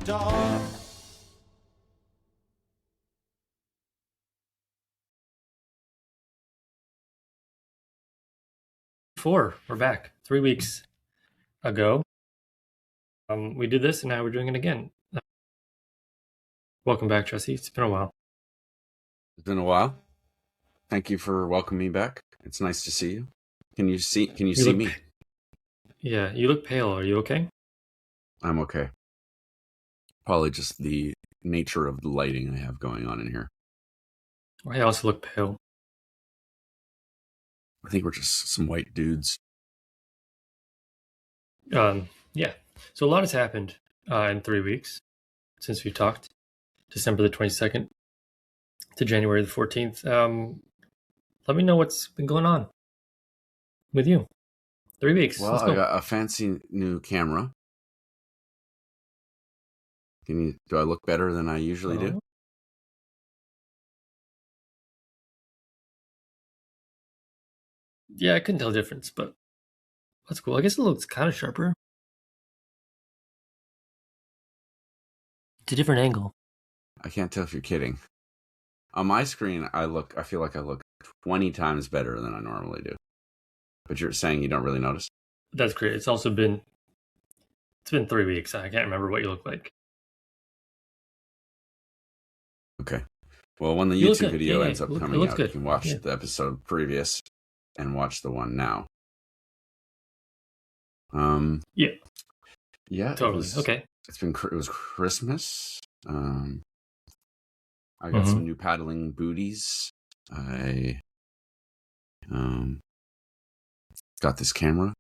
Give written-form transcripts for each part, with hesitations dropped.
door. We're back 3 weeks ago. We did this and now we're doing it again. Welcome back, Jesse. It's been a while. It's been a while. Thank you for welcoming me back. It's nice to see you. Can you see me? Yeah, you look pale. Are you okay? I'm okay. Probably just the nature of the lighting I have going on in here. I also look pale. I think we're just some white dudes. Yeah. So a lot has happened in 3 weeks since we talked. December the 22nd to January the 14th. Let me know what's been going on with you. 3 weeks. Well, I got a fancy new camera. Do I look better than I usually do? Yeah, I couldn't tell the difference, but that's cool. I guess it looks kind of sharper. It's a different angle. I can't tell if you're kidding. On my screen, I feel like I look 20 times better than I normally do. But you're saying you don't really notice? That's great. It's been 3 weeks. I can't remember what you look like. Okay. Well, when the YouTube video ends up coming out, you can watch the episode previous and watch the one now. Yeah. Yeah. Totally. Okay. It was Christmas. I got some new paddling booties. I got this camera.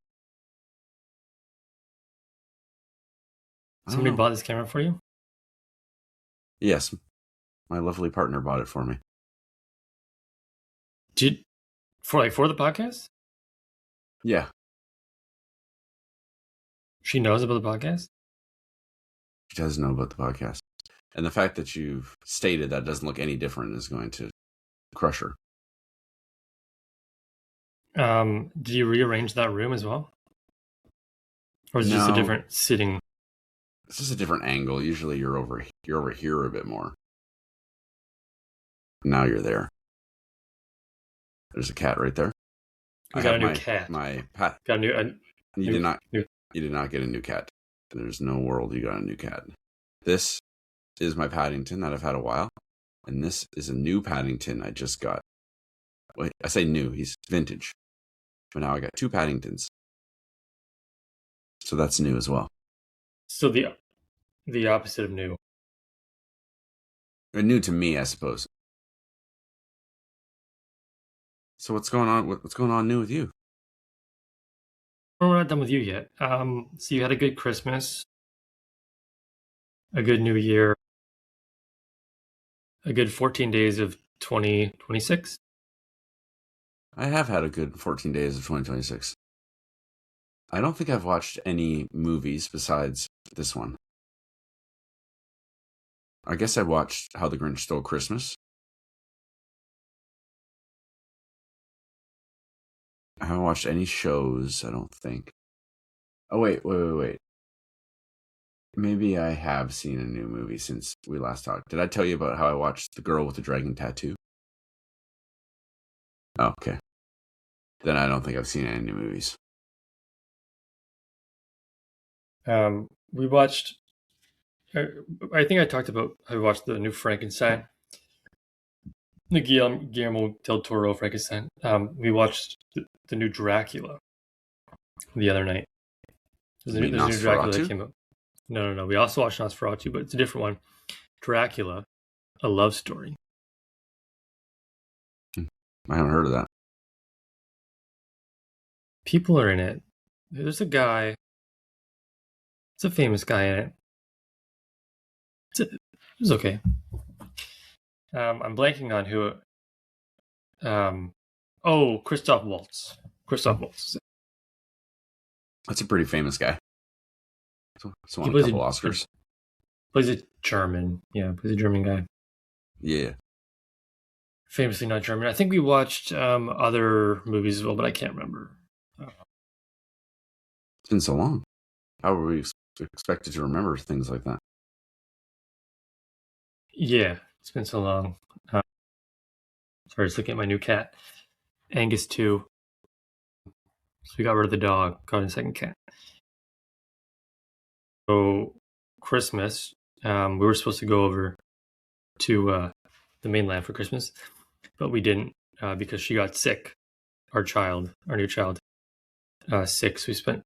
Somebody bought this camera for you? Yes. My lovely partner bought it for me. For the podcast? Yeah. She knows about the podcast? She does know about the podcast. And the fact that you've stated that doesn't look any different is going to crush her. Did you rearrange that room as well? Or is it just a different sitting? It's just a different angle. Usually you're over here a bit more. Now you're there. There's a cat right there. You got a new cat. You did not get a new cat. There's no world you got a new cat. This is my Paddington that I've had a while. And this is a new Paddington I just got. Wait, I say new, he's vintage. But now I got 2 Paddingtons. So that's new as well. So the opposite of new. Or new to me, I suppose. So what's going on? What's going on new with you? Well, we're not done with you yet. So you had a good Christmas, a good New Year, a good 14 days of 2026. I have had a good 14 days of 2026. I don't think I've watched any movies besides this one. I guess I watched How the Grinch Stole Christmas. I haven't watched any shows, I don't think. Oh, wait. Maybe I have seen a new movie since we last talked. Did I tell you about how I watched The Girl with the Dragon Tattoo? Oh, okay. Then I don't think I've seen any new movies. We watched... I think I talked about how we watched the new Frankenstein. The Guillermo del Toro Frankenstein. We watched the new Dracula the other night. There's a new Dracula that came out. No. We also watched Nosferatu, but it's a different one. Dracula, a love story. I haven't heard of that. People are in it. There's a guy. It's a famous guy in it. It was okay. I'm blanking on who. Christoph Waltz. Christoph Waltz. That's a pretty famous guy. So won a couple Oscars. Plays a German. Yeah, plays a German guy. Yeah. Famously not German. I think we watched other movies as well, but I can't remember. It's been so long. How were we expected to remember things like that? Yeah, it's been so long. Sorry, just looking at my new cat, Angus too. So we got rid of the dog, got a second cat. So Christmas, we were supposed to go over to the mainland for Christmas, but we didn't because she got sick. Our new child, sick. So we spent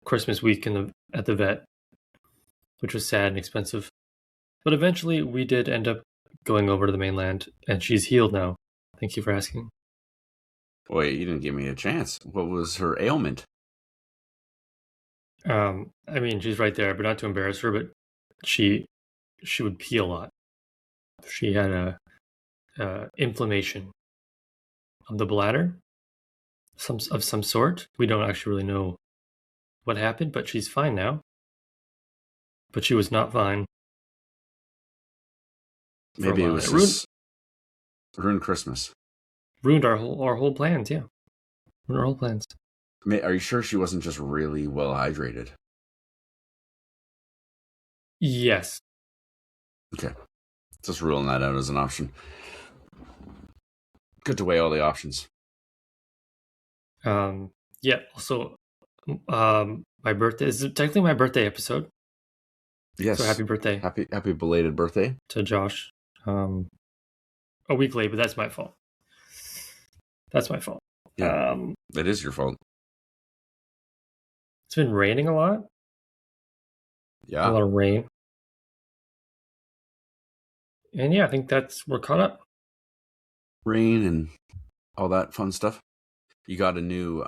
Christmas week at the vet, which was sad and expensive. But eventually, we did end up going over to the mainland, and she's healed now. Thank you for asking. Wait, you didn't give me a chance. What was her ailment? I mean, she's right there, but not to embarrass her, but she would pee a lot. She had a inflammation of the bladder, of some sort. We don't actually really know what happened, but she's fine now. But she was not fine. Maybe it was ruined Christmas. Ruined our whole plans. Yeah, ruined our whole plans. Are you sure she wasn't just really well hydrated? Yes. Okay. Just ruling that out as an option. Good to weigh all the options. Yeah. Also, my birthday is technically my birthday episode. Yes. So happy birthday. Happy belated birthday to Josh. A week late, but that's my fault. Yeah. That is your fault. It's been raining a lot. Yeah. A lot of rain. And yeah, I think we're caught up. Rain and all that fun stuff. You got a new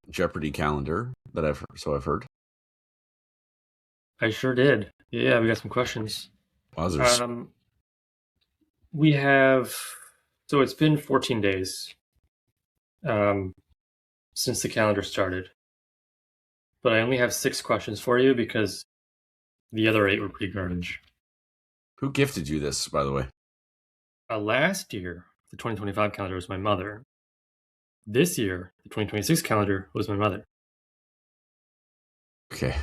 Jeopardy calendar that I've heard. I sure did. Yeah, we got some questions. Wowzers. We have, so it's been 14 days since the calendar started. But I only have 6 questions for you because the other 8 were pretty garbage. Who gifted you this, by the way? Last year, the 2025 calendar was my mother. This year, the 2026 calendar was my mother. Okay.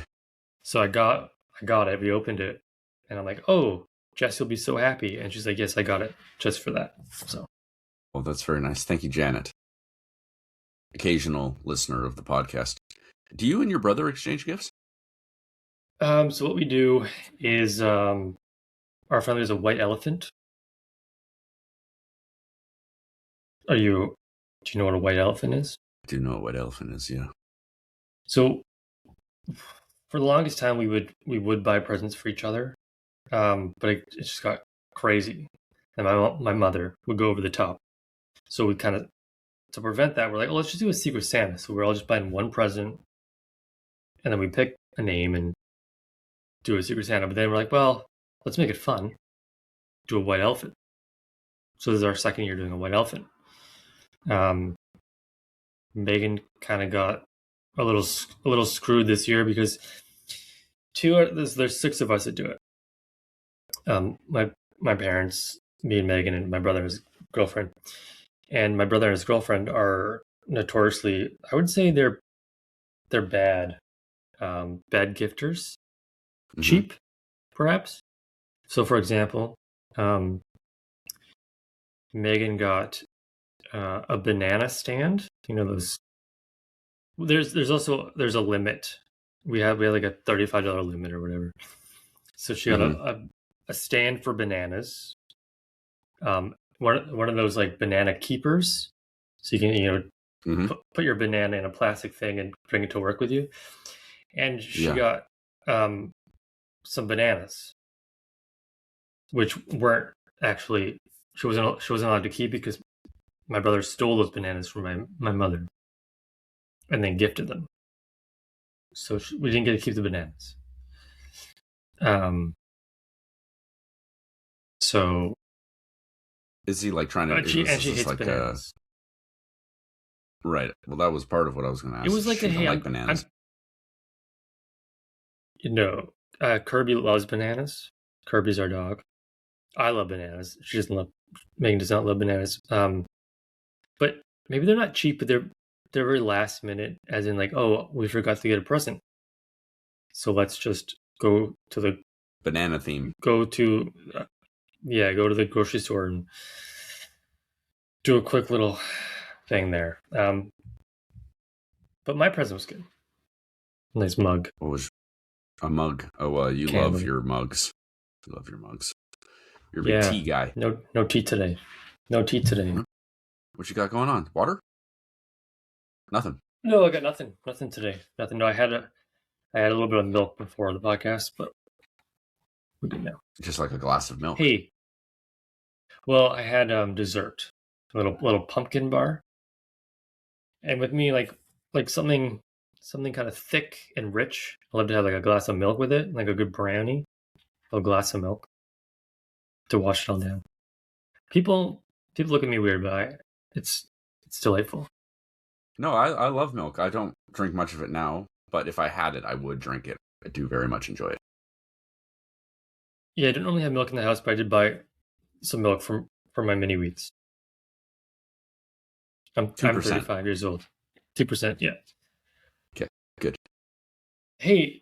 So I got it. We opened it, and I'm like, "Oh, Jess, you'll be so happy." And she's like, "Yes, I got it just for that." So. Well, that's very nice. Thank you, Janet. Occasional listener of the podcast. Do you and your brother exchange gifts? So what we do is our family is a white elephant. Do you know what a white elephant is? I do know what a white elephant is, yeah. So for the longest time we would buy presents for each other. But it just got crazy. And my mother would go over the top. So we kind of, to prevent that, we're like, oh, let's just do a Secret Santa. So we're all just buying one present, and then we pick a name and do a Secret Santa. But then we're like, well, let's make it fun. Do a white elephant. So this is our second year doing a white elephant. Megan kind of got a little screwed this year because there's 6 of us that do it. My parents, me and Megan, and my brother and his girlfriend. And my brother and his girlfriend are notoriously, I would say they're bad gifters. Mm-hmm. Cheap, perhaps. So for example, Megan got a banana stand. You know those. There's a limit. We have like a $35 limit or whatever. So she got a stand for bananas. One of those like banana keepers, so you can put your banana in a plastic thing and bring it to work with you. And she got some bananas, which weren't actually she wasn't allowed to keep because my brother stole those bananas from my mother and then gifted them. So we didn't get to keep the bananas. So is he like trying to? She hates like bananas. Right. Well, that was part of what I was going to ask. It was like like bananas. Kirby loves bananas. Kirby's our dog. I love bananas. Megan does not love bananas. But maybe they're not cheap, but they're very last minute, as in like, oh, we forgot to get a present. So let's just go to the banana theme. Go to Yeah, go to the grocery store and do a quick little thing there. But my present was good. Nice mug. What was a mug? Oh, you Candle. love your mugs. You love your mugs. You're a big Yeah. tea guy. No tea today. No tea today. What you got going on? Water? Nothing. No, I got nothing. Nothing today. Nothing. No, I had a little bit of milk before the podcast, but we're good now. Just like a glass of milk. Hey. Well, I had dessert. A little pumpkin bar. And with me, like something kind of thick and rich. I love to have like a glass of milk with it, like a good brownie. A glass of milk to wash it all down. People look at me weird, but it's delightful. No, I love milk. I don't drink much of it now, but if I had it, I would drink it. I do very much enjoy it. Yeah, I don't normally have milk in the house, but I did buy some milk for my mini wheats. I'm 35 years old. 2%, yeah. Okay, good. Hey,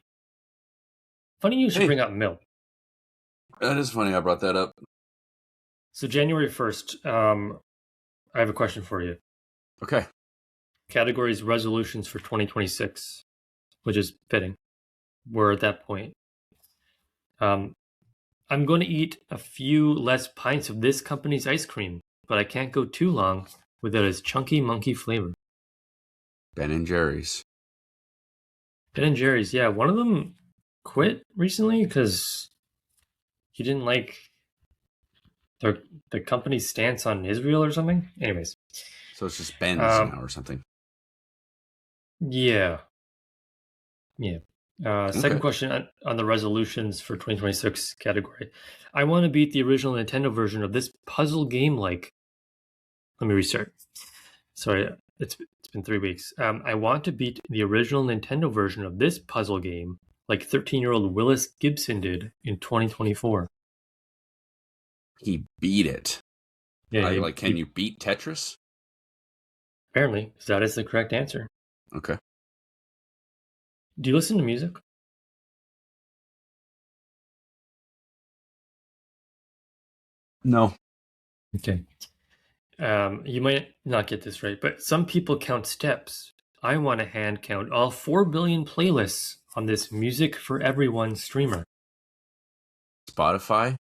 funny you should bring up milk. That is funny I brought that up. So January 1st, I have a question for you. Okay. Categories resolutions for 2026, which is fitting. We're at that point. I'm going to eat a few less pints of this company's ice cream, but I can't go too long without its chunky monkey flavor. Ben & Jerry's. Ben & Jerry's, yeah. One of them quit recently because he didn't like the company's stance on Israel or something. Anyways. So it's just Ben's now or something. Yeah. Yeah. Second question on the resolutions for 2026 category. I want to beat the original Nintendo version of this puzzle game like... Let me restart. Sorry, it's been 3 weeks. I want to beat the original Nintendo version of this puzzle game like 13-year-old Willis Gibson did in 2024. He beat it. Yeah. Can you beat Tetris? Apparently, that is the correct answer. Okay. Do you listen to music? No. Okay. You might not get this right, but some people count steps. I want to hand count all 4 billion playlists on this Music for Everyone streamer. Spotify?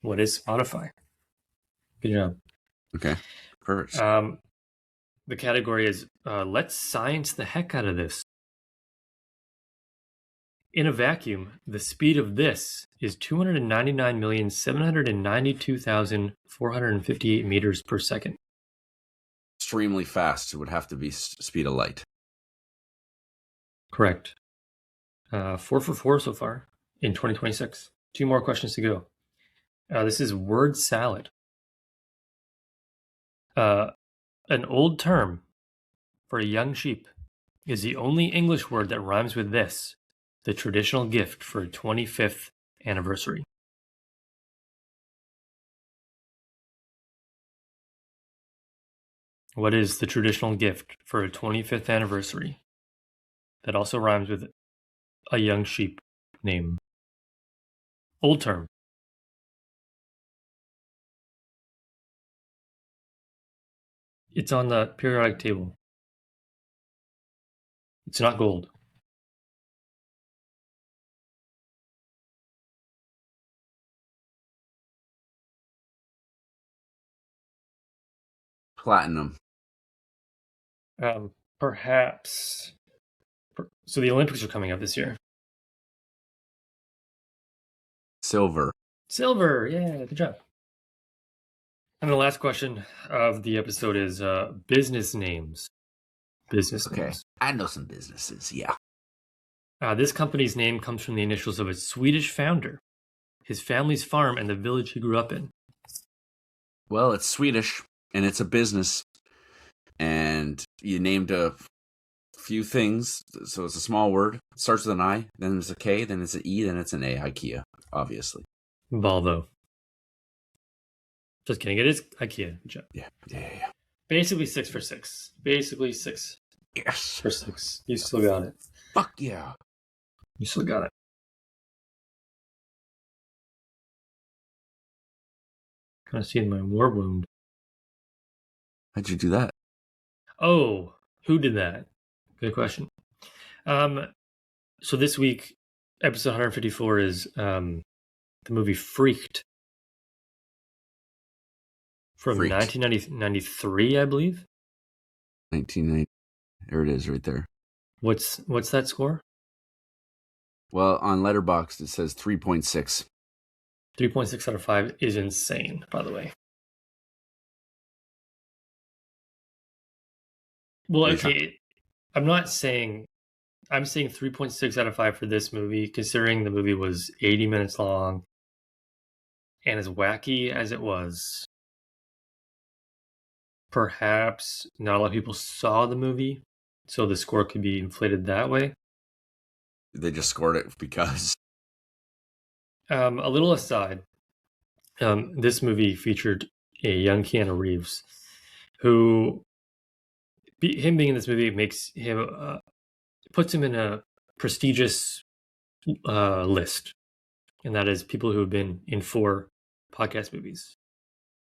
What is Spotify? Good job. Okay. Perfect. The category is let's science the heck out of this. In a vacuum, the speed of this is 299,792,458 meters per second. Extremely fast. It would have to be speed of light. Correct. 4 for 4 so far in 2026. 2 more questions to go. This is word salad. An old term for a young sheep is the only English word that rhymes with this, the traditional gift for a 25th anniversary. What is the traditional gift for a 25th anniversary that also rhymes with a young sheep name? Old term. It's on the periodic table. It's not gold. Platinum. Perhaps. So the Olympics are coming up this year. Silver. Silver. Yeah, good job. And the last question of the episode is business names. Business names. I know some businesses, yeah. This company's name comes from the initials of its Swedish founder, his family's farm, and the village he grew up in. Well, it's Swedish, and it's a business. And you named a few things, so it's a small word. It starts with an I, then it's a K, then it's an E, then it's an A. IKEA, obviously. Volvo. Just kidding. It is IKEA. Good job. Yeah. Basically 6 for 6. Basically 6. Yes. For 6. You still got it. Fuck yeah. You still got it. Kind of seeing my war wound. How'd you do that? Oh, who did that? Good question. So this week, episode 154 is the movie Freaked from Freaked. 1993, I believe. 1990. There it is right there. What's that score? Well, on Letterboxd, it says 3.6. 3.6 out of 5 is insane, by the way. Well, okay, I'm saying 3.6 out of 5 for this movie, considering the movie was 80 minutes long and as wacky as it was. Perhaps not a lot of people saw the movie, so the score could be inflated that way. They just scored it because. A little aside, this movie featured a young Keanu Reeves, who, him being in this movie makes him puts him in a prestigious list, and that is people who have been in 4 podcast movies.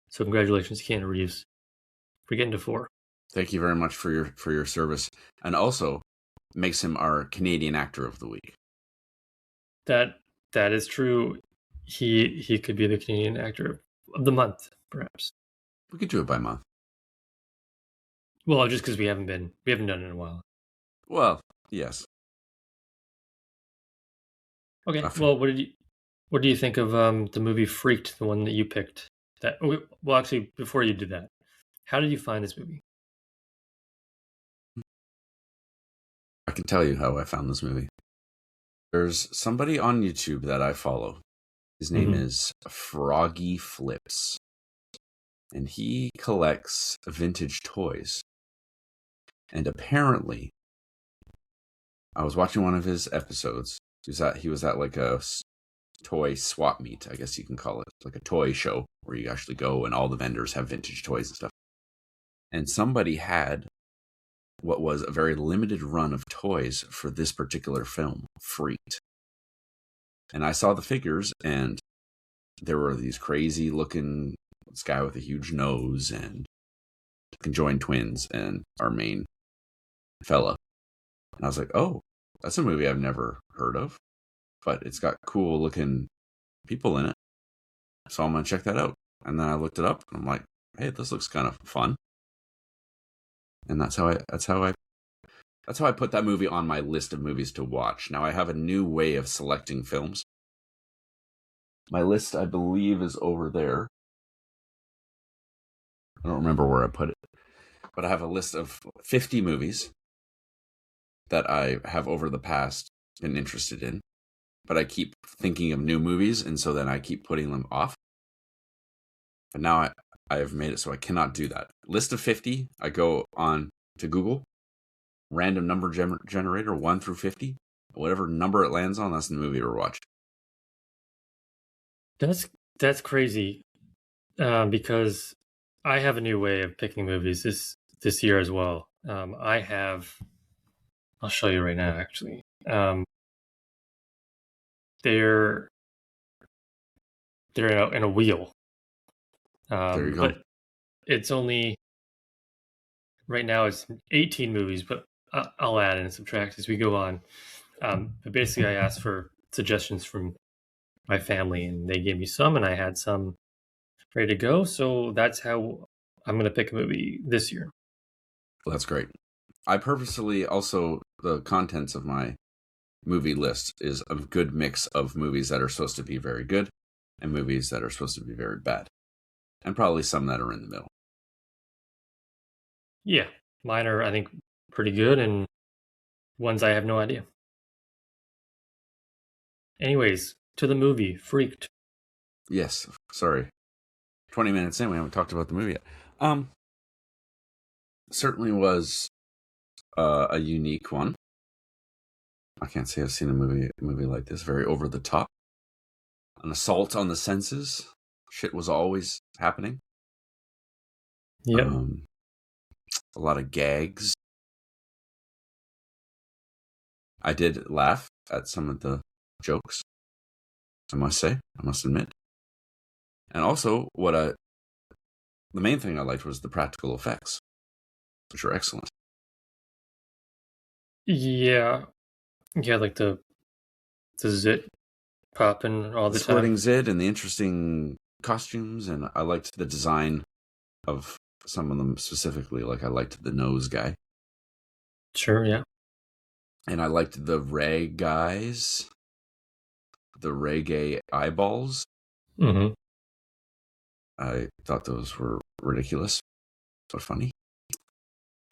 So congratulations, Keanu Reeves, for getting to 4. Thank you very much for your service, and also makes him our Canadian Actor of the Week. That is true. He could be the Canadian Actor of the Month, perhaps. We could do it by month. Well, just because we haven't done it in a while. Well, yes. Okay. Well, what do you think of the movie Freaked, the one that you picked? Well, actually, before you do that, how did you find this movie? I can tell you how I found this movie. There's somebody on YouTube that I follow. His name is Froggy Flips, and he collects vintage toys. And apparently, I was watching one of his episodes. He was at like a toy swap meet, I guess you can call it, like a toy show where you actually go and all the vendors have vintage toys and stuff. And somebody had what was a very limited run of toys for this particular film, Freaked. And I saw the figures, and there were these crazy looking, this guy with a huge nose and conjoined twins and our main fella. And I was like, oh, that's a movie I've never heard of, but it's got cool looking people in it. So I'm going to check that out. And then I looked it up, and I'm like, hey, this looks kind of fun. And that's how I put that movie on my list of movies to watch. Now I have a new way of selecting films. My list, I believe, is over there. I don't remember where I put it. But I have a list of 50 movies that I have over the past been interested in. But I keep thinking of new movies, and so then I keep putting them off. But now I have made it so I cannot do that. List of 50, I go on to Google, random number generator, 1 through 50. Whatever number it lands on, that's the movie we're watching. That's crazy, because I have a new way of picking movies this year as well. I'll show you right now, actually. They're in a wheel. There you go. But it's only, right now it's 18 movies, but I'll add and subtract as we go on. But basically, I asked for suggestions from my family, and they gave me some, and I had some ready to go. So that's how I'm going to pick a movie this year. Well, that's great. I purposely also, the contents of my movie list is a good mix of movies that are supposed to be very good and movies that are supposed to be very bad. And probably some that are in the middle. Yeah, mine are, I think, pretty good, and ones I have no idea. Anyways, to the movie, Freaked. Yes, sorry. 20 minutes in, we haven't talked about the movie yet. Certainly was a unique one. I can't say I've seen a movie like this. Very over the top. An assault on the senses. Shit was always happening. Yep. A lot of gags. I did laugh at some of the jokes, I must admit. And also, what the main thing I liked was the practical effects, which were excellent. Yeah, like the zit popping all The the squirting time. zit and the interesting costumes, and I liked the design of some of them specifically. Like I liked the nose guy. Sure, yeah. And I liked the Ray guys, the reggae eyeballs. Mm-hmm. I thought those were ridiculous, but funny.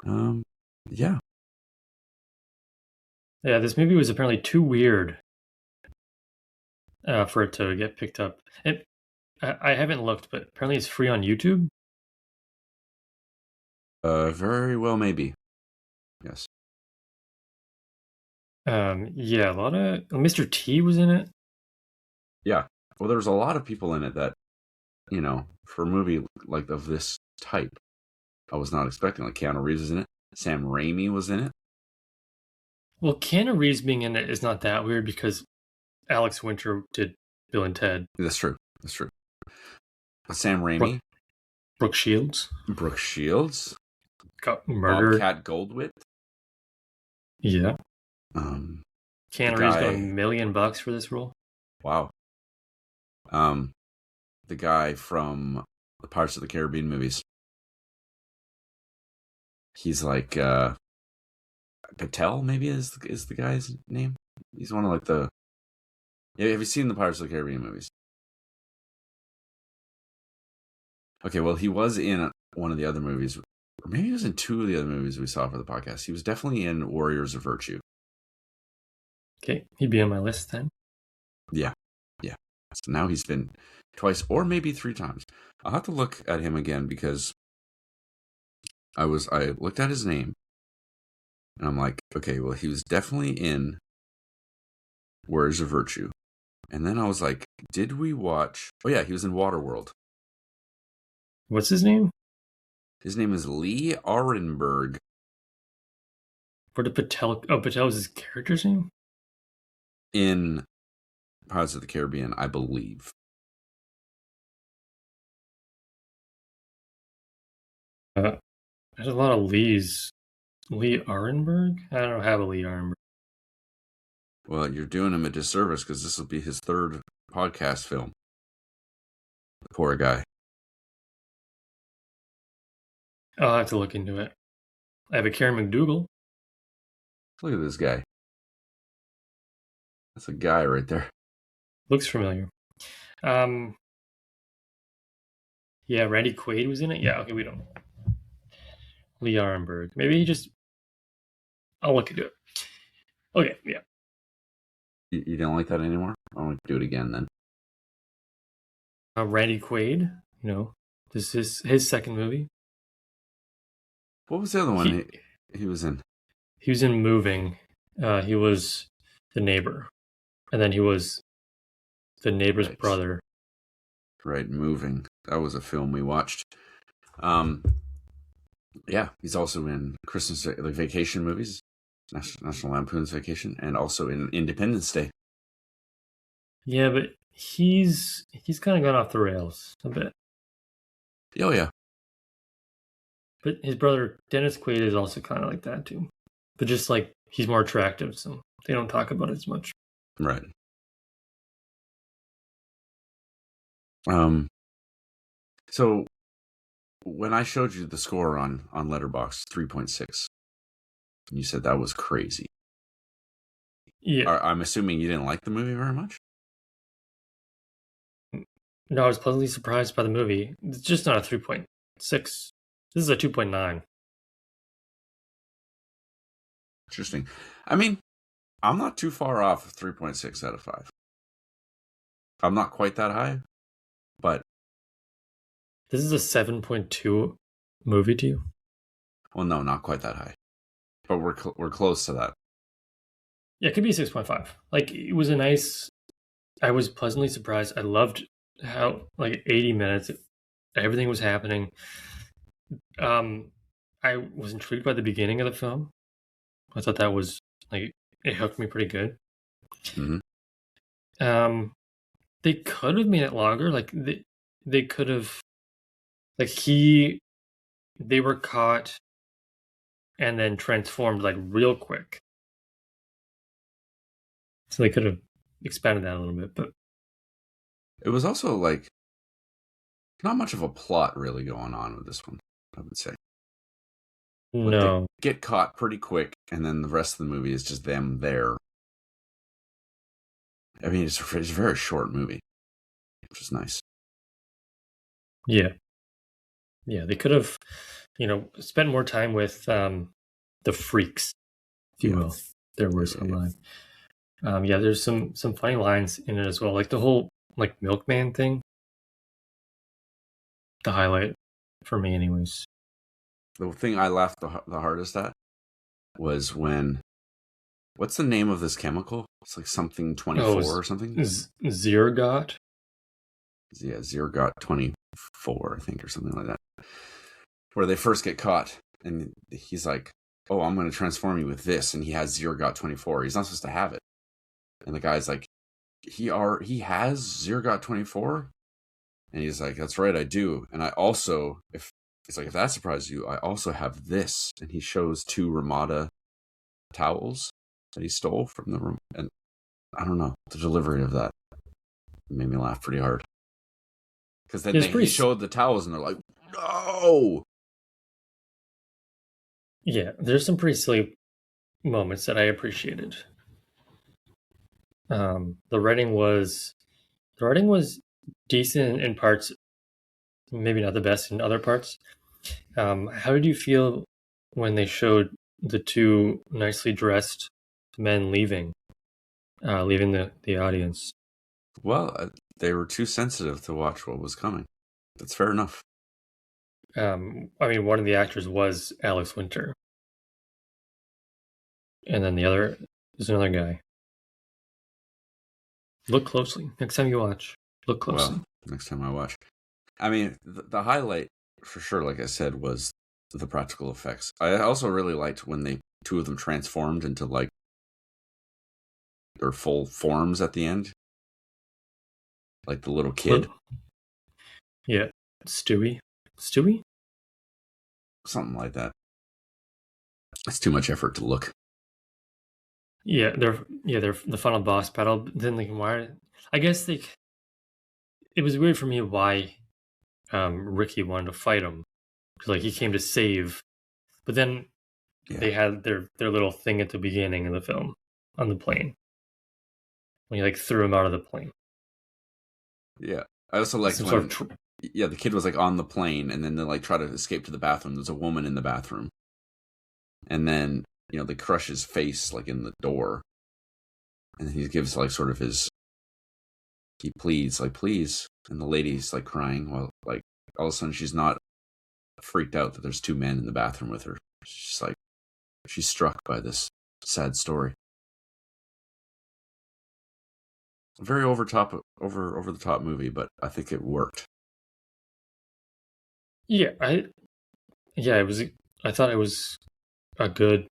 Yeah. Yeah, this movie was apparently too weird for it to get picked up. I haven't looked, but apparently it's free on YouTube. Very well, maybe. Yes. Yeah, a lot of Mr. T was in it. Yeah. Well, there was a lot of people in it that, for a movie like of this type, I was not expecting. Like Keanu Reeves was in it. Sam Raimi was in it. Well, Keanu Reeves being in it is not that weird because Alex Winter did Bill and Ted. That's true. Sam Raimi, Brooke, Brooke Shields Brooke Shields, got murdered. Bobcat Goldthwait. Yeah. The Keanu Reeves got $1 million for this role. Wow. The guy from the Pirates of the Caribbean movies. He's like Patel, maybe is the guy's name. He's one of like the. Yeah, have you seen the Pirates of the Caribbean movies? Okay, well, he was in one of the other movies, or maybe he was in two of the other movies we saw for the podcast. He was definitely in Warriors of Virtue. Okay, he'd be on my list then. Yeah. So now he's been twice or maybe 3 times. I'll have to look at him again because I looked at his name and I'm like, okay, well, he was definitely in Warriors of Virtue. And then I was like, did we watch? Oh yeah, he was in Waterworld. What's his name? His name is Lee Arenberg. What did Patel? Oh, Patel was his character's name? In Pirates of the Caribbean, I believe. There's a lot of Lees. Lee Arenberg? I don't have a Lee Arenberg. Well, you're doing him a disservice because this will be his 3rd podcast film. The poor guy. I'll have to look into it. I have a Karen McDougal. Look at this guy. That's a guy right there. Looks familiar. Yeah, Randy Quaid was in it. Yeah, okay, we don't know. Lee Arenberg. Maybe he just. I'll look into it. Okay, yeah. You don't like that anymore? I want to do it again then. Randy Quaid. This is his second movie. What was the other one he was in? He was in Moving. He was the neighbor, and then he was the neighbor's brother. Right, Moving. That was a film we watched. Yeah, he's also in Christmas vacation movies, National Lampoon's Vacation, and also in Independence Day. Yeah, but he's kind of gone off the rails a bit. Oh yeah. But his brother Dennis Quaid is also kind of like that too, but just like he's more attractive, so they don't talk about it as much. Right. So when I showed you the score on Letterboxd, 3.6, you said that was crazy. Yeah. I'm assuming you didn't like the movie very much? No, I was pleasantly surprised by the movie. It's just not a 3.6. This is a 2.9. Interesting. I mean, I'm not too far off of 3.6 out of 5. I'm not quite that high, but... This is a 7.2 movie to you? Well, no, not quite that high. But we're close to that. Yeah, it could be 6.5. Like, it was a nice... I was pleasantly surprised. I loved how, 80 minutes, everything was happening. I was intrigued by the beginning of the film. I thought that was, it hooked me pretty good. Mm-hmm. They could have made it longer. They could have Like they were caught and then transformed like real quick. So they could have expanded that a little bit, but it was also like not much of a plot really going on with this one, I would say. Like they no. get caught pretty quick, and then the rest of the movie is just them there. I mean, it's a very short movie, which is nice. Yeah. Yeah, they could have, spent more time with the freaks, if you will. There were some lines. Yeah, there's some funny lines in it as well. Like the whole like milkman thing. The highlight for me anyways. The thing I laughed the hardest at was when, what's the name of this chemical? It's like something 24 or something. Zergot. Yeah, Zergot 24, I think, or something like that. Where they first get caught, and he's like, "Oh, I'm going to transform you with this," and he has Zergot 24. He's not supposed to have it, and the guy's like, "He has Zergot 24," and he's like, "That's right, I do, and I also if." He's like, if that surprises you, I also have this. And he shows 2 Ramada towels that he stole from the room. And I don't know, the delivery of that made me laugh pretty hard. Because then he showed the towels and they're like, no! Yeah, there's some pretty silly moments that I appreciated. The writing was decent in parts, maybe not the best in other parts. How did you feel when they showed the 2 nicely dressed men leaving the audience? Well, they were too sensitive to watch what was coming. That's fair enough. I mean, one of the actors was Alex Winter, and then the other is another guy. Look closely next time you watch. Look closely. Well, next time I watch. I mean, the highlight for sure, like I said, was the practical effects. I also really liked when 2 of them transformed into like their full forms at the end, like the little kid. Yeah, Stewie, something like that. It's too much effort to look. Yeah, they're the final boss battle. Then like why? I guess it was weird for me why Ricky wanted to fight him, because like he came to save, but then they had their little thing at the beginning of the film on the plane when he like threw him out of the plane. Yeah, I also liked when the kid was like on the plane and then they like try to escape to the bathroom. There's a woman in the bathroom, and then they crush his face like in the door, and he gives like sort of he pleads like please, and the lady's like crying while like all of a sudden she's not freaked out that there's 2 men in the bathroom with her. She's just like she's struck by this sad story. Very over the top movie, but I think it worked. Yeah, it was. I thought it was a good.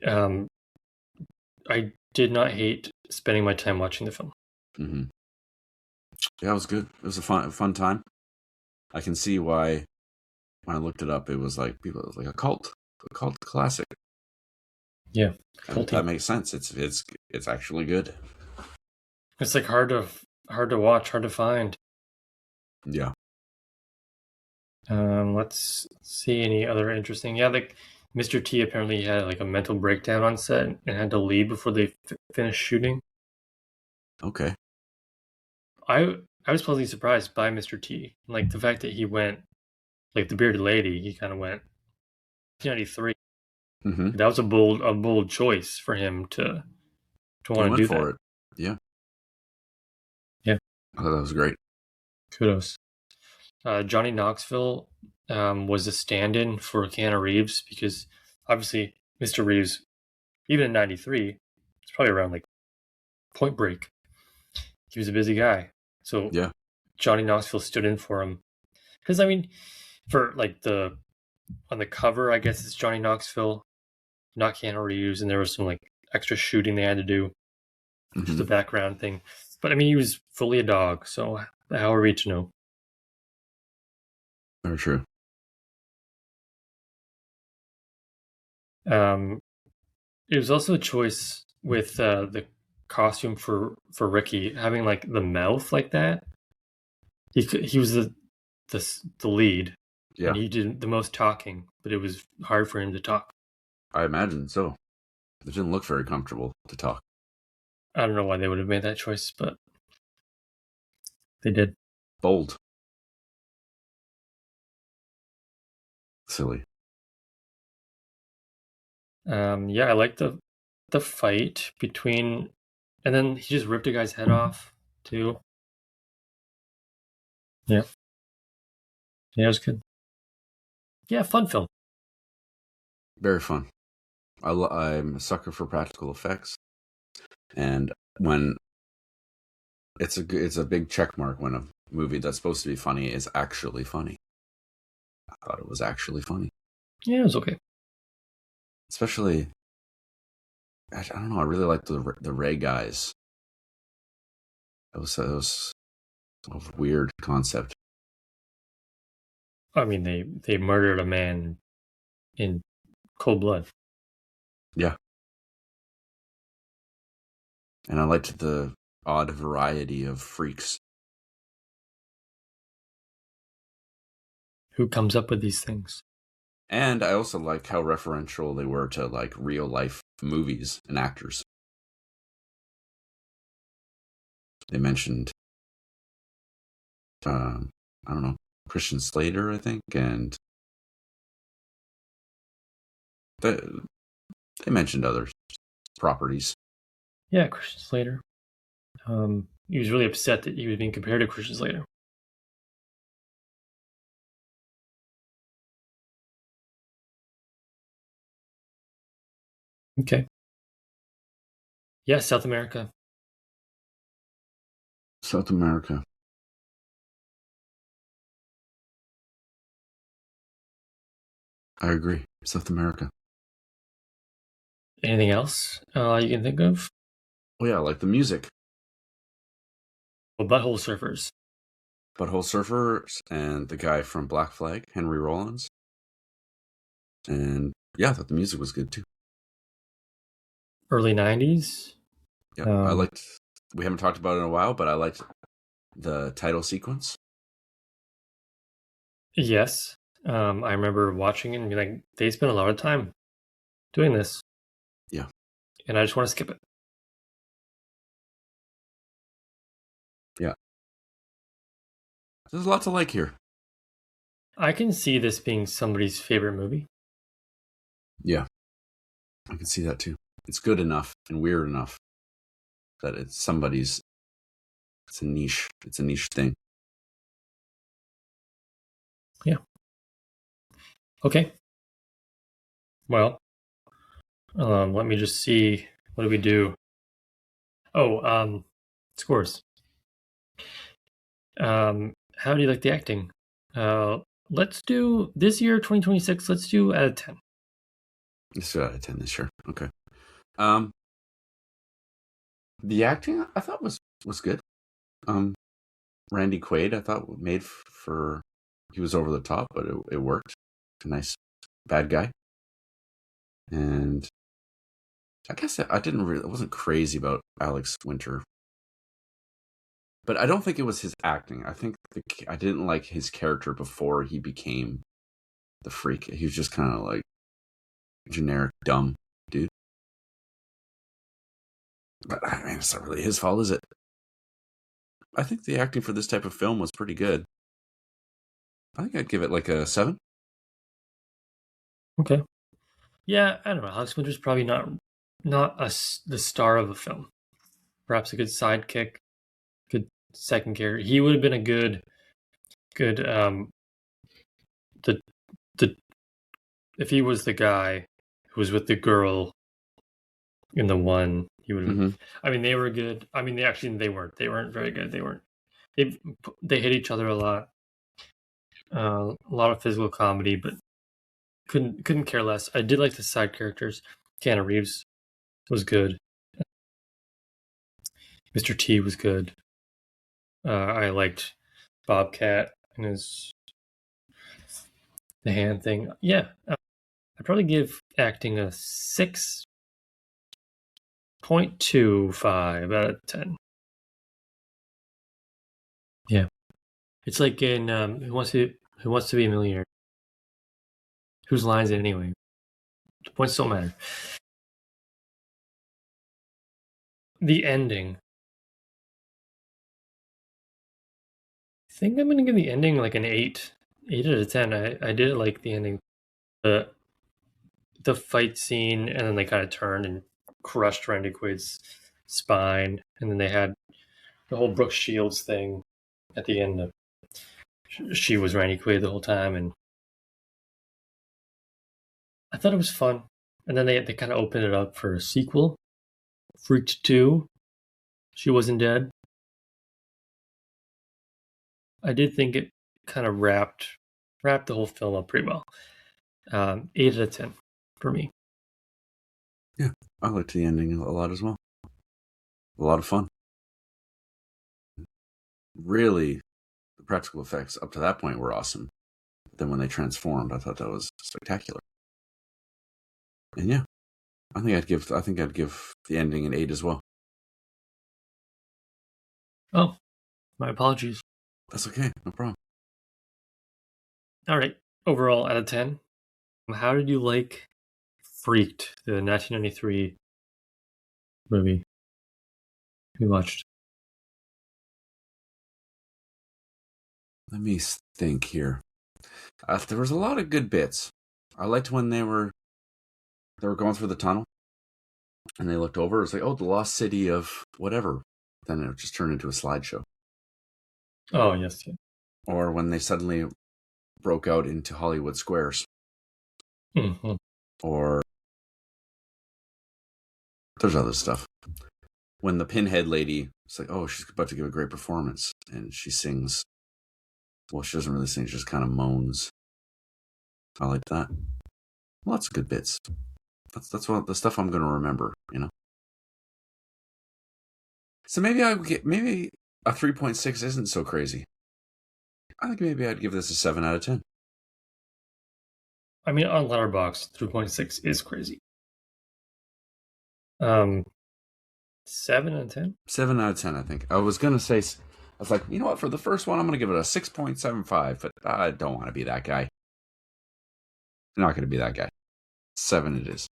I did not hate spending my time watching the film. Mm-hmm. Yeah, it was good. It was a fun time. I can see why when I looked it up, it was like it was like a cult classic. Yeah, that makes sense. It's actually good. It's like hard to watch, hard to find. Yeah. Let's see any other interesting. Yeah, like Mr. T apparently had like a mental breakdown on set and had to leave before they finished shooting. Okay. I was pleasantly surprised by Mr. T. Like the fact that he went, like the bearded lady, he kind of went 1993. Mm-hmm. That was a bold choice for him to want to do that. It. Yeah. Yeah. I thought that was great. Kudos. Johnny Knoxville was a stand-in for Keanu Reeves because obviously Mr. Reeves, even in '93, it's probably around like Point Break. He was a busy guy, so yeah, Johnny Knoxville stood in for him. Because I mean, for like on the cover, I guess it's Johnny Knoxville, not Keanu Reeves, and there was some like extra shooting they had to do, just a background thing. But I mean, he was fully a dog, so how are we to know? Very true. It was also a choice with the costume for Ricky having like the mouth like that. He was the lead, Yeah, and he did the most talking, but it was hard for him to talk. I imagine so. It didn't look very comfortable to talk. I don't know why they would have made that choice, but they did. Bold. Silly. Yeah, I like the fight between, and then he just ripped a guy's head off too. Yeah, yeah, it was good. Yeah, fun film. Very fun. I'm a sucker for practical effects, and when it's a big check mark when a movie that's supposed to be funny is actually funny. I thought it was actually funny. Yeah, it was okay. Especially, I don't know. I really liked the Ray guys. It was a weird concept. I mean, they murdered a man in cold blood. Yeah, and I liked the odd variety of freaks. Who comes up with these things? And I also like how referential they were to like real life movies and actors. They mentioned, I don't know, Christian Slater, I think, and they, they mentioned other properties. Yeah, Christian Slater. He was really upset that he was being compared to Christian Slater. Okay. Yeah, South America. South America. I agree. South America. Anything else you can think of? Oh yeah, I like the music. Well, Butthole Surfers. Butthole Surfers and the guy from Black Flag, Henry Rollins. And yeah, I thought the music was good too. Early 90s. Yeah, I liked. We haven't talked about it in a while, but I liked the title sequence. Yes. I remember watching it and being like, they spent a lot of time doing this. Yeah. And I just want to skip it. Yeah. There's a lot to like here. I can see this being somebody's favorite movie. Yeah. I can see that too. It's good enough and weird enough that it's somebody's. It's a niche. It's a niche thing. Yeah. Okay. Well, let me just see. What do we do? Oh, scores. How do you like the acting? Let's do this year, 2026. Let's do out of 10. Let's do out of 10 this year. Okay. The acting I thought was good. Randy Quaid I thought made for he was over the top, but it worked. A nice bad guy. And I guess I wasn't crazy about Alex Winter. But I don't think it was his acting. I think I didn't like his character before he became the freak. He was just kind of like generic dumb dude. But I mean, it's not really his fault, is it? I think the acting for this type of film was pretty good. I think I'd give it like a 7. Okay. Yeah, I don't know. Alex Winter's probably not the star of the film. Perhaps a good sidekick, good second character. He would have been a good the if he was the guy who was with the girl in the one, he would have. Mm-hmm. I mean, they were good. I mean, they weren't. They weren't very good. They weren't. They hit each other a lot. A lot of physical comedy, but couldn't care less. I did like the side characters. Keanu Reeves was good. Mr. T was good. I liked Bobcat and his the hand thing. Yeah, I'd probably give acting a 6.25 out of 10. Yeah, it's like in Who Wants to Be a Millionaire. Whose lines it anyway? The points don't matter. The ending. I think I'm gonna give the ending like an 8 out of 10. I did like the ending. The fight scene, and then they kind of turned and crushed Randy Quaid's spine, and then they had the whole Brooke Shields thing at the end. Of she was Randy Quaid the whole time, and I thought it was fun. And then they kind of opened it up for a sequel, Freaked 2. She wasn't dead. I did think it kind of wrapped the whole film up pretty well. 8 out of 10 for me. Yeah, I liked the ending a lot as well. A lot of fun. Really, the practical effects up to that point were awesome. But then when they transformed, I thought that was spectacular. And yeah, I think I'd give the ending an 8 as well. Oh, my apologies. That's okay, no problem. All right, overall out of 10, how did you like Freaked, the 1993 movie we watched? Let me think here. There was a lot of good bits. I liked when they were going through the tunnel, and they looked over. It's like, oh, the lost city of whatever. Then it just turned into a slideshow. Oh yes. Yeah. Or when they suddenly broke out into Hollywood Squares. Mm-hmm. Or there's other stuff. When the Pinhead lady, it's like, oh, she's about to give a great performance, and she sings. Well, she doesn't really sing; she just kind of moans. I like that. Lots of good bits. That's what the stuff I'm going to remember. So maybe maybe a 3.6 isn't so crazy. I think maybe I'd give this a 7 out of 10. I mean, on Letterboxd, 3.6 is crazy. 7 out of 10? 7 out of 10, I think. I was going to say, I was like, you know what? For the first one, I'm going to give it a 6.75, but I don't want to be that guy. I'm not going to be that guy. 7 it is.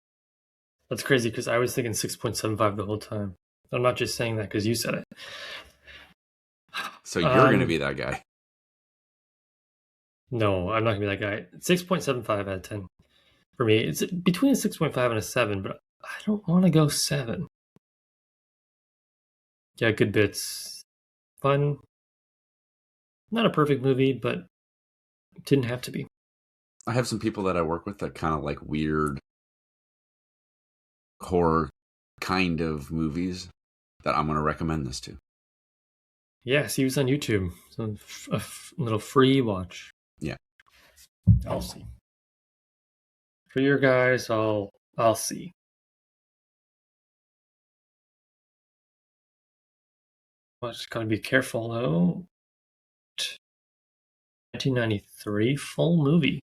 That's crazy because I was thinking 6.75 the whole time. I'm not just saying that because you said it. So you're going to be that guy. No, I'm not going to be that guy. 6.75 out of 10. For me, it's between a 6.5 and a 7, but I don't want to go 7. Yeah, good bits. Fun. Not a perfect movie, but it didn't have to be. I have some people that I work with that kind of like weird horror kind of movies that I'm going to recommend this to. Yeah, see, it was on YouTube. So a little free watch. Yeah. I'll see. For your guys, I'll see. Well, just gotta be careful though. 1993 full movie.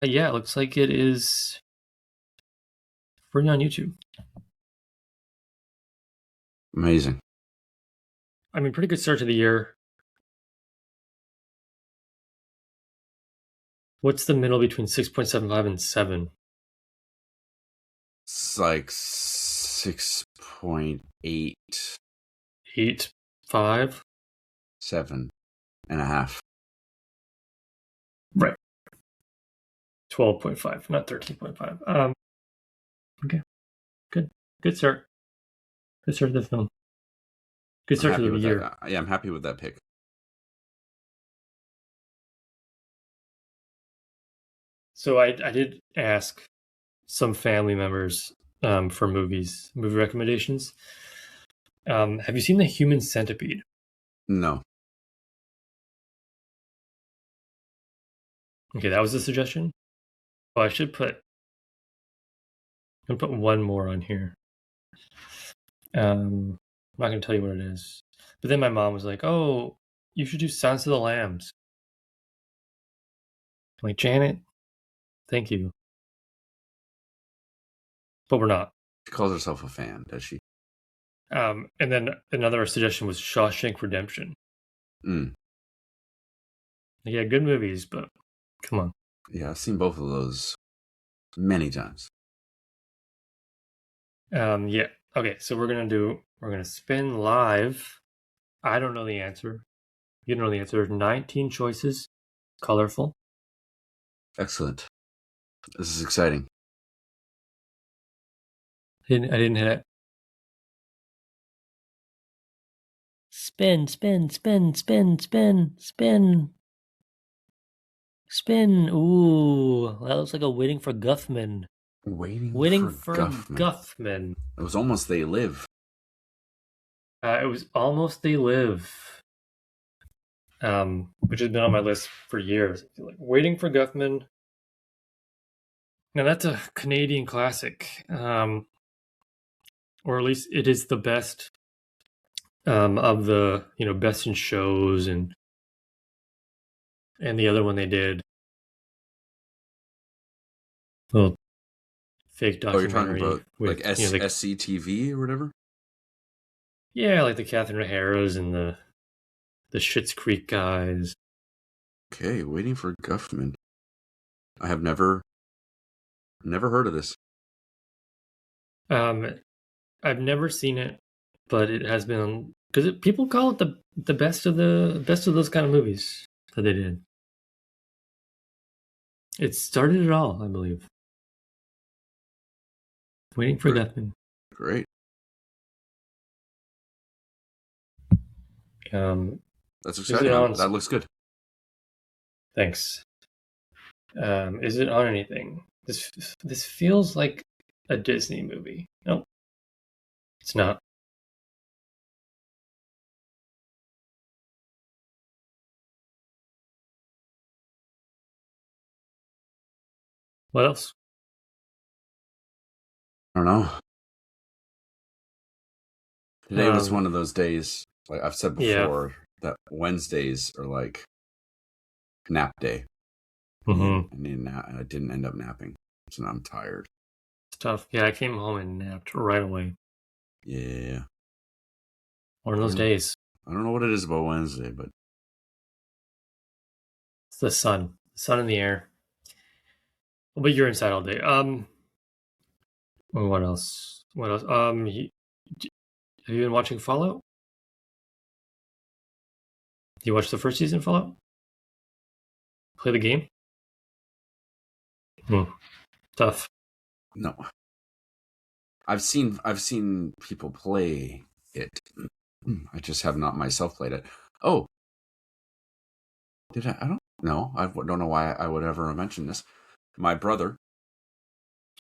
Yeah, it looks like it is free on YouTube. Amazing. I mean, pretty good start to the year. What's the middle between 6.75 and 7? It's like 6.8. 8, 5? 7.5. Right. 12.5, not 13.5. Okay. Good. Good start. Good start to the film. Good start to the year. Yeah, I'm happy with that pick. So I did ask some family members for movie recommendations. Have you seen The Human Centipede? No. Okay, that was a suggestion. Oh, I'm gonna put one more on here. I'm not gonna tell you what it is. But then my mom was like, "Oh, you should do Silence of the Lambs." I'm like, Janet, thank you. But we're not. She calls herself a fan, does she? And then another suggestion was Shawshank Redemption. Mm. Yeah, good movies, but come on. Yeah, I've seen both of those many times. Yeah. Okay, so we're gonna spin live. I don't know the answer. You don't know the answer. 19 choices. Colorful. Excellent. This is exciting. I didn't hit it. Spin, spin, spin, spin, spin, spin. Spin. Ooh, that looks like a Waiting for Guffman. Waiting for Guffman. It was almost They Live. It was almost They Live. Which has been on my list for years. I feel like Waiting for Guffman. Now that's a Canadian classic, or at least it is the best of the best in shows and the other one they did, little fake documentary. You're talking about with, like SCTV or whatever? Yeah, like the Catherine O'Hara's and the Schitt's Creek guys. Okay, Waiting for Guffman. I have never heard of this. I've never seen it, but it has been because people call it the best of those kind of movies that they did. It started it all, I believe. Waiting for Guffman. Great. That's exciting. That looks good. Thanks. Is it on anything? This feels like a Disney movie. Nope. It's not. What else? I don't know. Today was one of those days, like I've said before, that Wednesdays are like nap day. Mm-hmm. I need a nap, and I didn't end up napping, so now I'm tired. It's tough. Yeah, I came home and napped right away. Yeah. One of those days. I don't know what it is about Wednesday, but it's the sun. The sun in the air. But you're inside all day. What else? Have you been watching Fallout? You watched the first season of Fallout? Play the game? Tough. No. I've seen people play it. I just have not myself played it. Oh. Did I? I don't know. I don't know why I would ever mention this. My brother,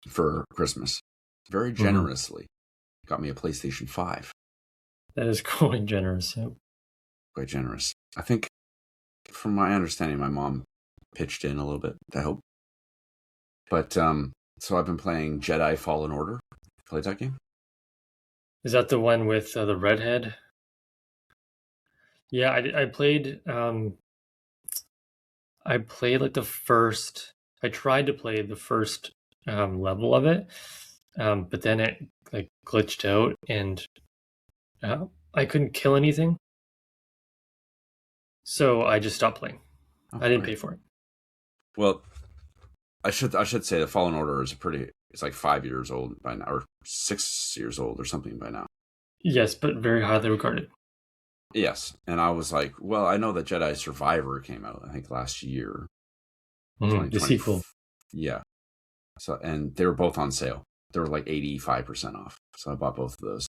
for Christmas, very generously, got me a PlayStation 5. That is quite generous. Yeah. Quite generous. I think, from my understanding, my mom pitched in a little bit to help. But, so I've been playing Jedi Fallen Order. Played that game? Is that the one with the redhead? Yeah, I played. I played like the first. I tried to play the first level of it, but then it like glitched out, and I couldn't kill anything. So I just stopped playing. I didn't pay for it. Well, I should say that Fallen Order is it's like 5 years old by now, or 6 years old or something by now. Yes, but very highly regarded. Yes, and I was like, well, I know that Jedi Survivor came out, I think, last year. The sequel. Yeah. So, and they were both on sale. They were like 85% off. So I bought both of those.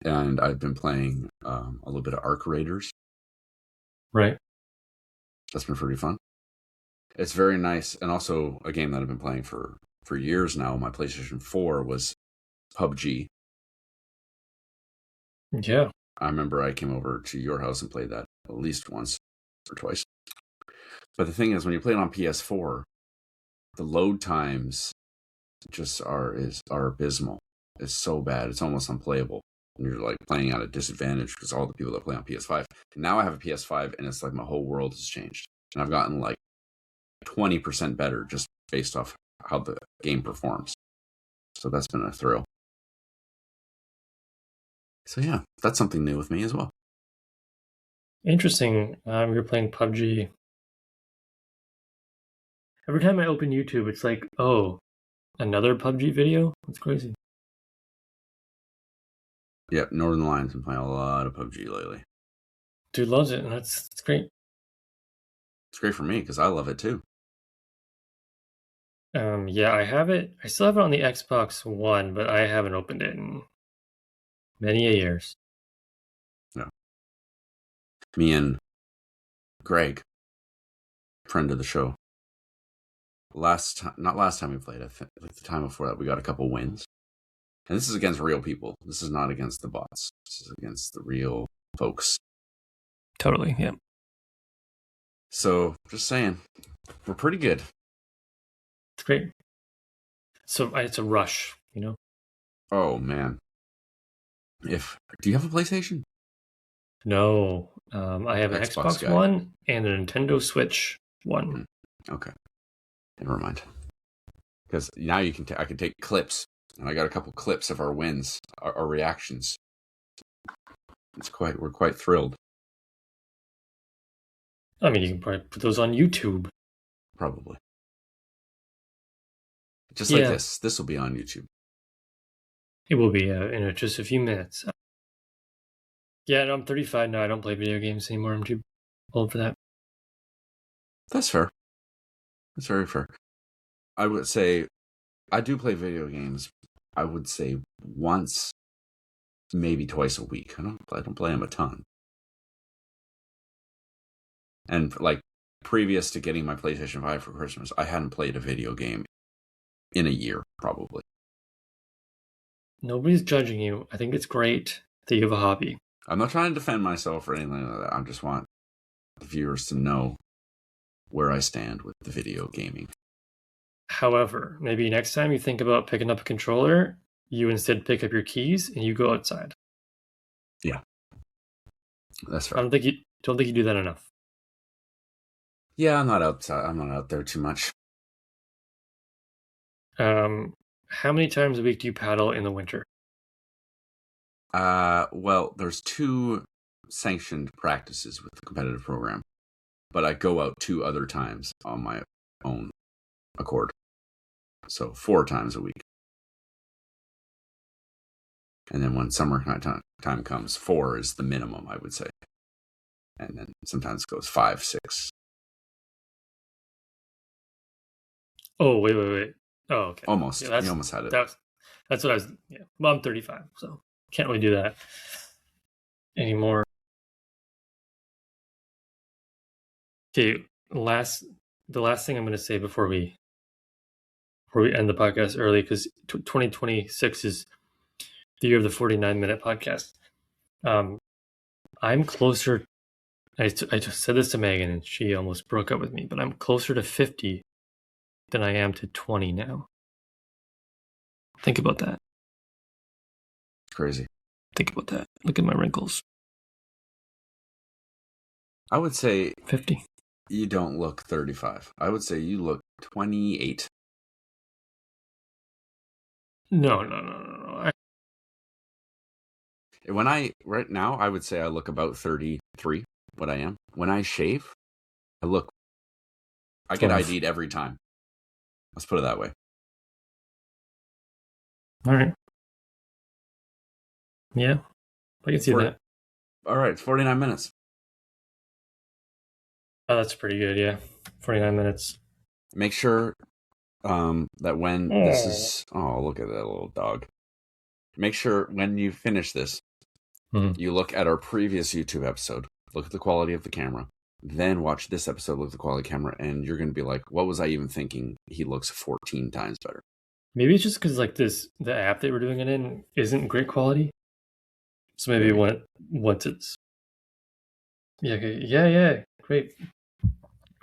And I've been playing a little bit of Arc Raiders. Right. That's been pretty fun. It's very nice. And also a game that I've been playing for years now. My PlayStation 4 was PUBG. Yeah. I remember I came over to your house and played that at least once or twice. But the thing is, when you play it on PS4, the load times just are abysmal. It's so bad. It's almost unplayable. And you're like playing at a disadvantage because all the people that play on PS5. And now I have a PS5 and it's like my whole world has changed. And I've gotten like 20% better just based off how the game performs. So that's been a thrill. So yeah, that's something new with me as well. Interesting. You're playing PUBG. Every time I open YouTube, it's like, oh, another PUBG video? That's crazy. Yep, Northern Lions been playing a lot of PUBG lately. Dude loves it, and that's great. It's great for me because I love it too. Yeah, I have it. I still have it on the Xbox One, but I haven't opened it in many years. Yeah. Me and Greg, friend of the show, not last time we played, I think like the time before that, we got a couple wins. And this is against real people. This is not against the bots. This is against the real folks. Totally, yeah. So, just saying, we're pretty good. It's great. So it's a rush, you know? Oh, man. Do you have a PlayStation? No. I have an Xbox One and a Nintendo Switch One. Okay. Never mind. Because now I can take clips, and I got a couple clips of our wins, our reactions. We're quite thrilled. I mean, you can probably put those on YouTube. Probably. Just like this. This will be on YouTube. It will be in just a few minutes. Yeah, no, I'm 35 now. I don't play video games anymore. I'm too old for that. That's fair. That's very fair. I would say I do play video games. I would say once, maybe twice a week. I don't play them a ton. And like previous to getting my PlayStation 5 for Christmas, I hadn't played a video game in a year, probably. Nobody's judging you. I think it's great that you have a hobby. I'm not trying to defend myself or anything like that. I just want the viewers to know where I stand with the video gaming. However, maybe next time you think about picking up a controller, you instead pick up your keys and you go outside. Yeah, that's fair. I don't think you do that enough. Yeah, I'm not outside. I'm not out there too much. How many times a week do you paddle in the winter? Well, there's 2 sanctioned practices with the competitive program, but I go out 2 other times on my own accord. So 4 times a week. And then when summer time comes, 4 is the minimum, I would say. And then sometimes it goes 5, 6. Oh, wait. Oh, okay. Almost. You almost had it. That's what I was. Yeah. Well, I'm 35, so can't really do that anymore. Okay. The last thing I'm going to say before we end the podcast early, because 2026 is the year of the 49-minute podcast. I'm closer. I just said this to Megan, and she almost broke up with me. But I'm closer to 50 than I am to 20 now. Think about that. Crazy. Think about that. Look at my wrinkles. I would say 50. You don't look 35. I would say you look 28. No. Right now, I would say I look about 33, what I am. When I shave, I get ID'd every time. Let's put it that way. All right. Yeah, I can see that. All right, 49 minutes. Oh, that's pretty good, yeah. 49 minutes. Make sure that when this is... Oh, look at that little dog. Make sure when you finish this, you look at our previous YouTube episode, look at the quality of the camera, then watch this episode, look at the quality of the camera, and you're going to be like, what was I even thinking? He looks 14 times better. Maybe it's just because the app that we're doing it in isn't great quality. So maybe once it's... Yeah, great.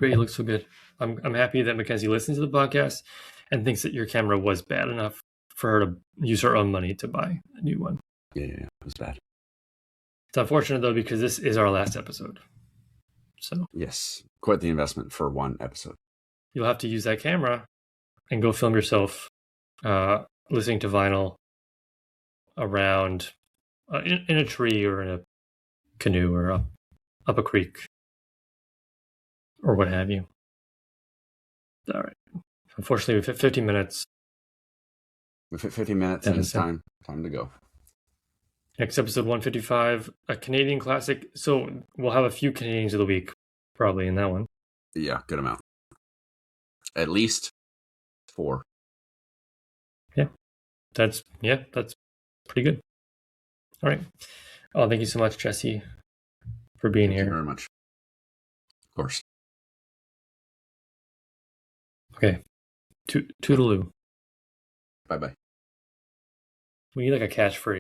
You look so good. I'm happy that Mackenzie listens to the podcast and thinks that your camera was bad enough for her to use her own money to buy a new one. Yeah, it was bad. It's unfortunate, though, because this is our last episode. So yes, quite the investment for one episode. you'll have to use that camera and go film yourself listening to vinyl around in a tree or in a canoe or up a creek or what have you. All right. Unfortunately, we've hit 50 minutes. We've hit 50 minutes and it's time to go. Next episode 155, a Canadian classic. So we'll have a few Canadians of the week probably in that one. Yeah, good amount. At least 4. Yeah, that's pretty good. All right. Oh, thank you so much, Jesse, for being here. Thank you very much. Of course. Okay. Toodaloo. Bye-bye. We need like a catchphrase.